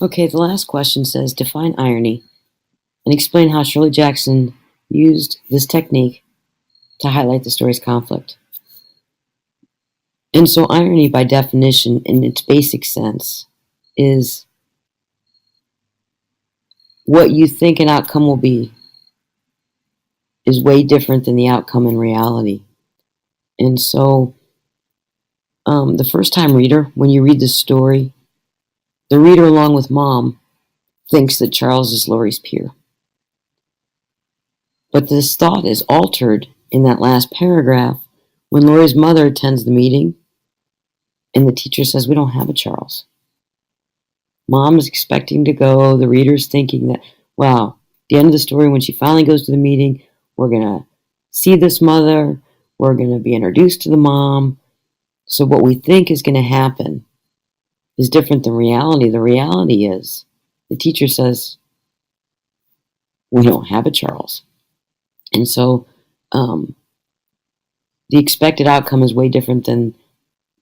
Okay, the last question says define irony and explain how Shirley Jackson used this technique to highlight the story's conflict. And so, irony, by definition, in its basic sense, is what you think an outcome will be is way different than the outcome in reality. And so, the first time reader, when you read this story, the reader, along with mom, thinks that Charles is Laurie's peer. But this thought is altered in that last paragraph when Laurie's mother attends the meeting and the teacher says, "We don't have a Charles." Mom is expecting to go. The reader's thinking that, wow, at the end of the story, when she finally goes to the meeting, we're going to see this mother. We're going to be introduced to the mom. So what we think is going to happen is different than reality. The reality is the teacher says, "We don't have a Charles." And so the expected outcome is way different than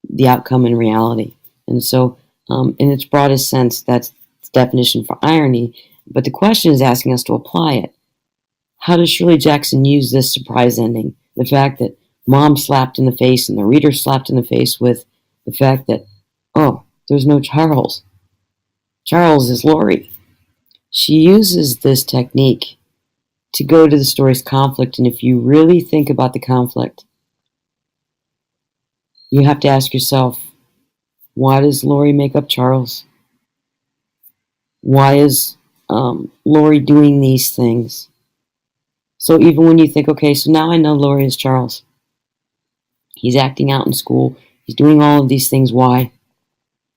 the outcome in reality. And so in its broadest sense, that's the definition for irony. But the question is asking us to apply it. How does Shirley Jackson use this surprise ending? The fact that mom slapped in the face and the reader slapped in the face with the fact that, oh, there's no Charles. Charles is Laurie. She uses this technique to go to the story's conflict. And if you really think about the conflict, you have to ask yourself, why does Laurie make up Charles? Why is Laurie doing these things? So even when you think, okay, so now I know Laurie is Charles. He's acting out in school. He's doing all of these things. Why?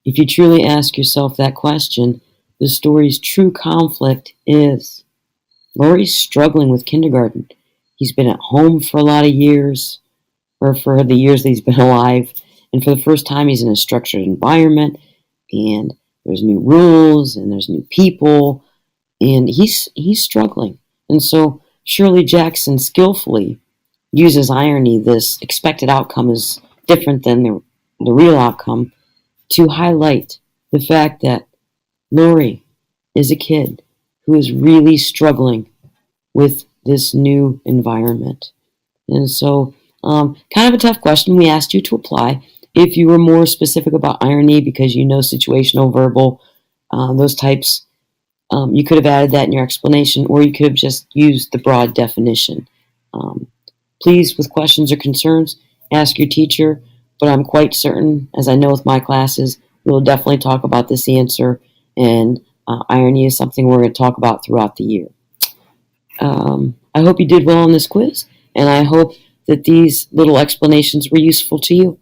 If you truly ask yourself that question, the story's true conflict is Laurie's struggling with kindergarten. He's been at home for a lot of years, or for the years that he's been alive. And for the first time, he's in a structured environment, and there's new rules, and there's new people, and he's struggling. And so Shirley Jackson skillfully uses irony, this expected outcome is different than the real outcome, to highlight the fact that Laurie is a kid who is really struggling with this new environment. And so, kind of a tough question we asked you to apply. If you were more specific about irony because you know situational, verbal, those types, you could have added that in your explanation, or you could have just used the broad definition. Please, with questions or concerns, ask your teacher, but I'm quite certain, as I know with my classes, we'll definitely talk about this answer, and irony is something we're going to talk about throughout the year. I hope you did well on this quiz, and I hope that these little explanations were useful to you.